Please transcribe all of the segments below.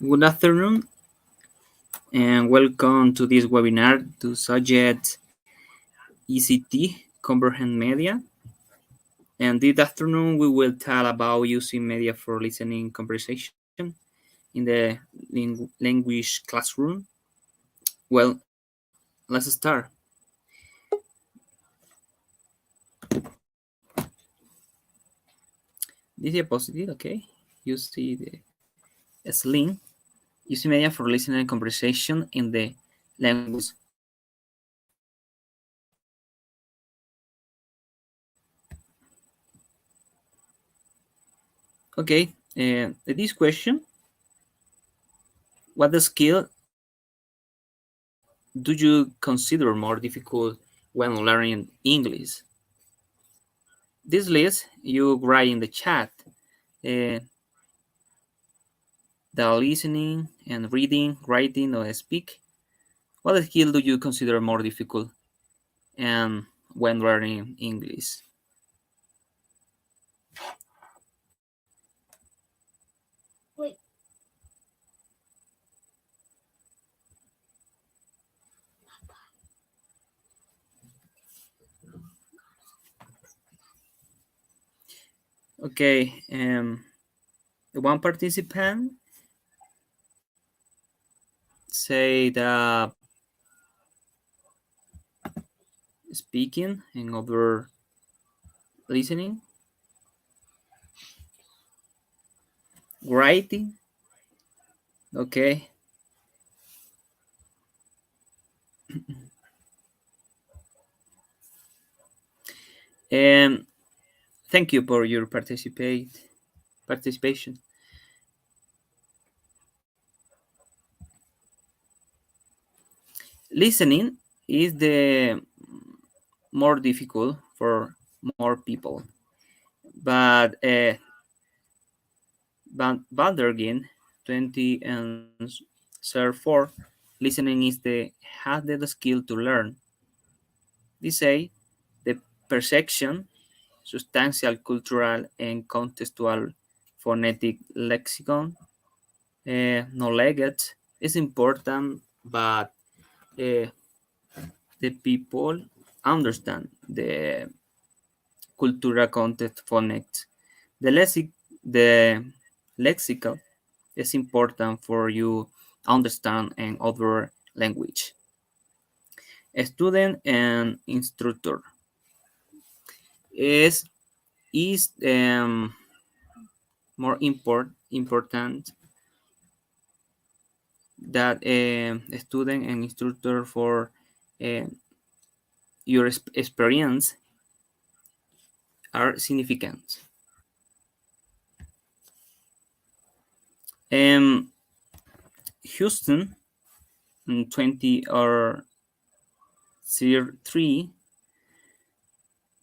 Good afternoon and welcome to this webinar to subject ECT, Comprehend Media. And this afternoon we will talk about using media for listening conversation in the language classroom. Well, let's start. This diapositive, okay? You see the link using media for listening conversation in the language. Okay, this question, what the skill do you consider more difficult when learning English? This list you write in the chat. Uh, the listening and reading, writing, or speak. What skill do you consider more difficult and when learning English? Wait. Okay, one participant say that speaking and other listening, writing. Okay. And thank you for your participation. Listening is the more difficult for more people, but Baldergin 20 and therefore listening is the has the skill to learn. They say the perception, substantial, cultural, and contextual phonetic lexicon knowledge is important, but uh, the people understand the cultural context phonics. The lexical is important for you understand and other language. A student and instructor is more important that a student and instructor for uh, your experience are significant. Um, Houston 20 or 3,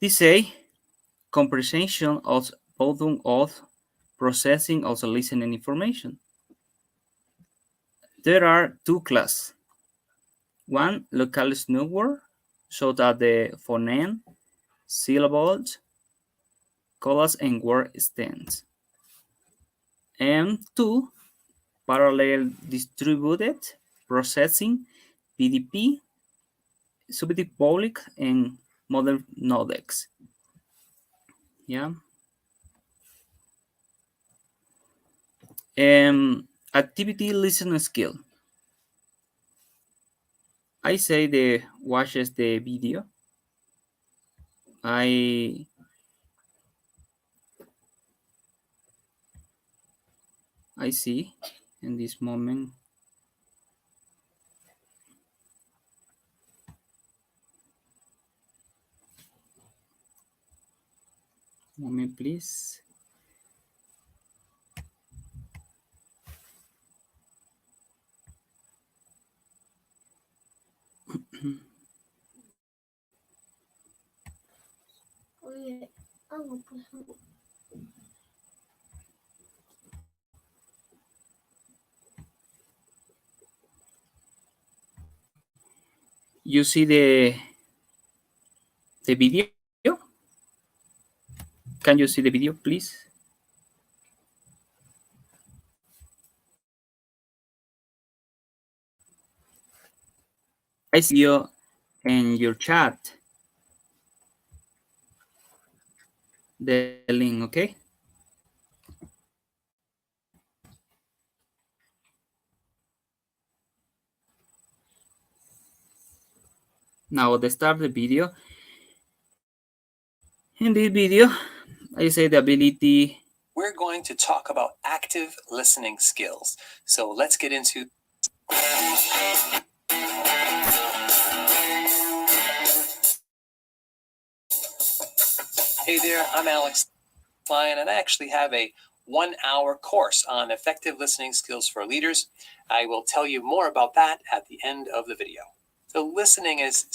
they say comprehension of bottom of processing also listening information. There are two classes. One localist network, so that the phoneme, syllables, colors, and word stands. And two parallel distributed processing, PDP, subjective public, and modern nodex. Yeah. Activity listening skill. I say the watches the video. I I see in this moment. Moment, please. Oye, por favor. You see the video? Can you see the video, please? I see you in your chat, the link, okay? Now let's start the video. In this video, I say the ability. We're going to talk about active listening skills. So let's get into. Hey there, I'm Alex Lyon, and I actually have a 1-hour course on effective listening skills for leaders. I will tell you more about that at the end of the video. So listening is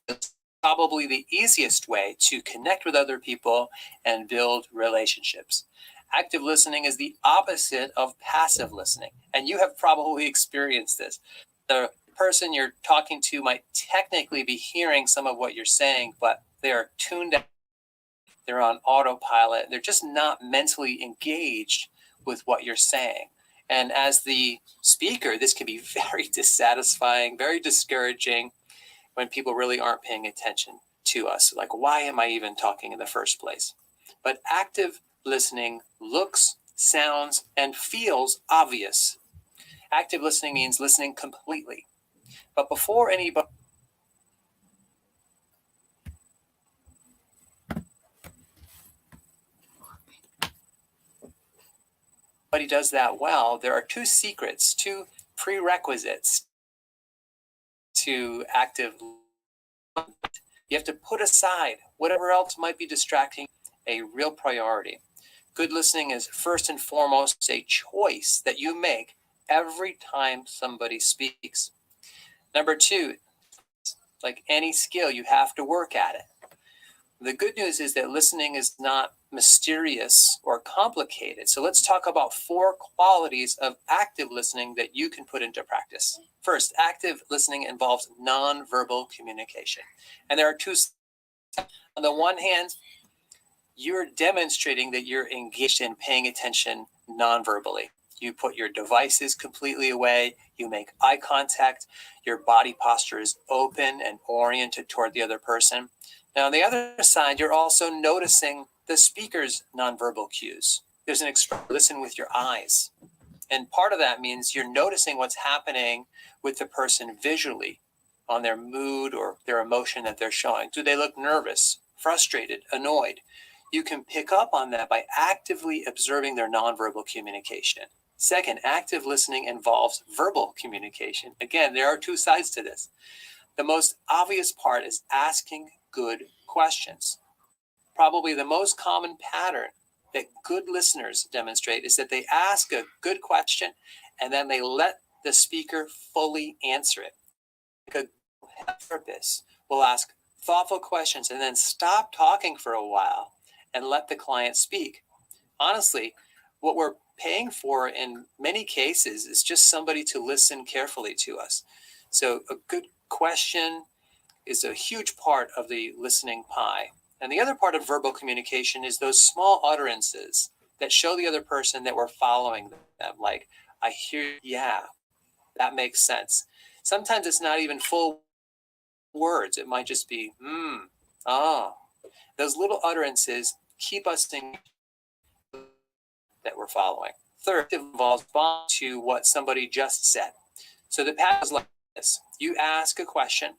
it's probably the easiest way to connect with other people and build relationships. Active listening is the opposite of passive listening, and you have probably experienced this. The person you're talking to might technically be hearing some of what you're saying, but they are tuned out. They're on autopilot. They're just not mentally engaged with what you're saying. And as the speaker, this can be very dissatisfying, very discouraging when people really aren't paying attention to us. Like, why am I even talking in the first place? But active listening looks, sounds, and feels obvious. Active listening means listening completely. But before anybody does that well, there are two secrets, two prerequisites to active listening. You have to put aside whatever else might be distracting, a real priority. Good listening is first and foremost a choice that you make every time somebody speaks. Number two, like any skill, you have to work at it. The good news is that listening is not mysterious or complicated. So let's talk about 4 qualities of active listening that you can put into practice. First, active listening involves nonverbal communication. And there are 2 steps. On the one hand, you're demonstrating that you're engaged in paying attention nonverbally. You put your devices completely away, you make eye contact, your body posture is open and oriented toward the other person. Now, on the other side, you're also noticing the speaker's nonverbal cues. There's an expression, listen with your eyes. And part of that means you're noticing what's happening with the person visually on their mood or their emotion that they're showing. Do they look nervous, frustrated, annoyed? You can pick up on that by actively observing their nonverbal communication. Second, active listening involves verbal communication. Again, there are 2 sides to this. The most obvious part is asking good questions. Probably the most common pattern that good listeners demonstrate is that they ask a good question and then they let the speaker fully answer it. Like a therapist will ask thoughtful questions and then stop talking for a while and let the client speak. Honestly, what we're paying for in many cases is just somebody to listen carefully to us. So a good question is a huge part of the listening pie. And the other part of verbal communication is those small utterances that show the other person that we're following them. Like, I hear, yeah, that makes sense. Sometimes it's not even full words. It might just be, ah. Those little utterances keep us thinking that we're following. Third, it involves responding to what somebody just said. So the pattern is like this. You ask a question,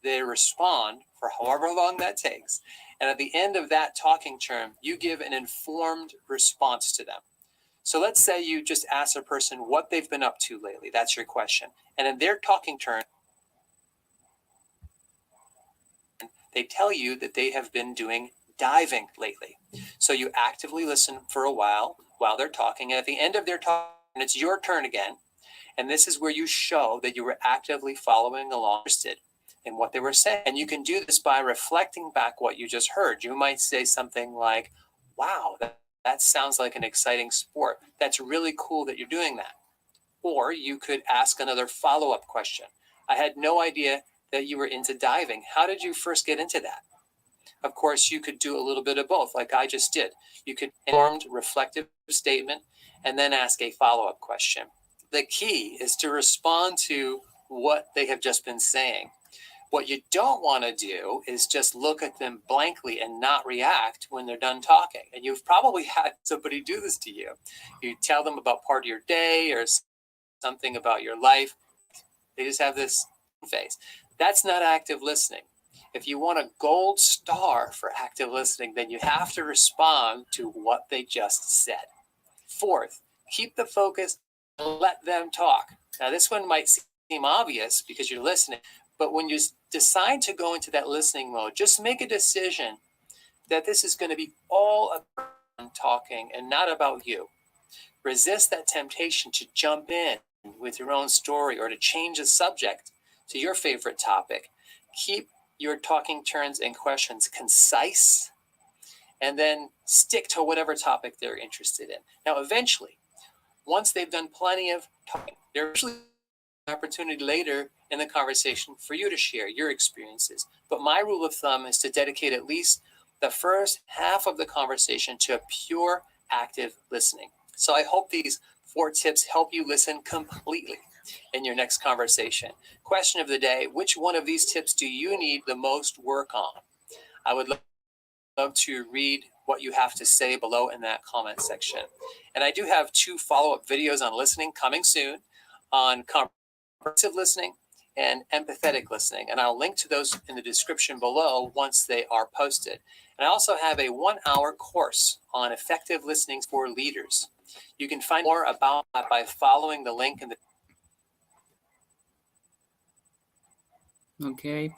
they respond for however long that takes. And at the end of that talking term, you give an informed response to them. So let's say you just ask a person what they've been up to lately. That's your question. And in their talking turn, they tell you that they have been doing diving lately. So you actively listen for a while they're talking. And at the end of their talk, it's your turn again. And this is where you show that you were actively following along, interested in what they were saying. And you can do this by reflecting back what you just heard. You might say something like, wow, that sounds like an exciting sport. That's really cool that you're doing that. Or you could ask another follow-up question. I had no idea that you were into diving. How did you first get into that? Of course, you could do a little bit of both, like I just did. You could informed, reflective statement, and then ask a follow-up question. The key is to respond to what they have just been saying. What you don't want to do is just look at them blankly and not react when they're done talking. And you've probably had somebody do this to you. You tell them about part of your day or something about your life. They just have this face. That's not active listening. If you want a gold star for active listening, then you have to respond to what they just said. Fourth, keep the focus and let them talk. Now, this one might seem obvious because you're listening, but when you decide to go into that listening mode, just make a decision that this is going to be all about talking and not about you. Resist that temptation to jump in with your own story or to change the subject to your favorite topic. Keep your talking turns and questions concise, and then stick to whatever topic they're interested in. Now, eventually, once they've done plenty of talking, there's usually an opportunity later in the conversation for you to share your experiences. But my rule of thumb is to dedicate at least the first half of the conversation to pure active listening. So I hope these 4 tips help you listen completely in your next conversation. Question of the day: which one of these tips do you need the most work on? I would love to read what you have to say below in that comment section. And I do have 2 follow-up videos on listening coming soon, on comprehensive listening and empathetic listening. And I'll link to those in the description below once they are posted. And I also have a 1-hour course on effective listening for leaders. You can find more about that by following the link in the Okay.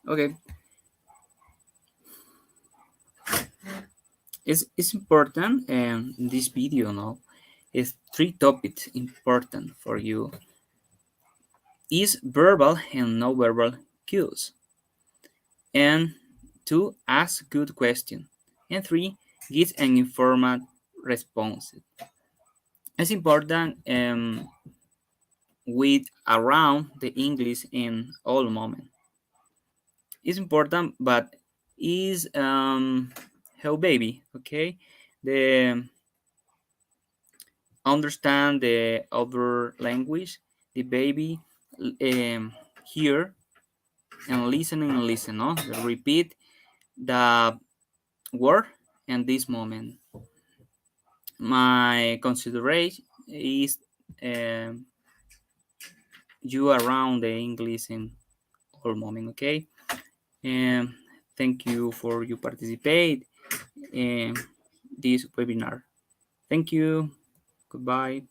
Okay. It's important in this video now. Is 3 topics important for you. Is verbal and non-verbal cues. And 2, ask good question. And 3, give an informed response. It's important with around the English in all moment. It's important, but is how baby, okay? The understand the other language, the baby hear and listen, no? Repeat the word in this moment. My consideration is you around the English in all moment, okay? And thank you for you participate in this webinar. Thank you. Goodbye.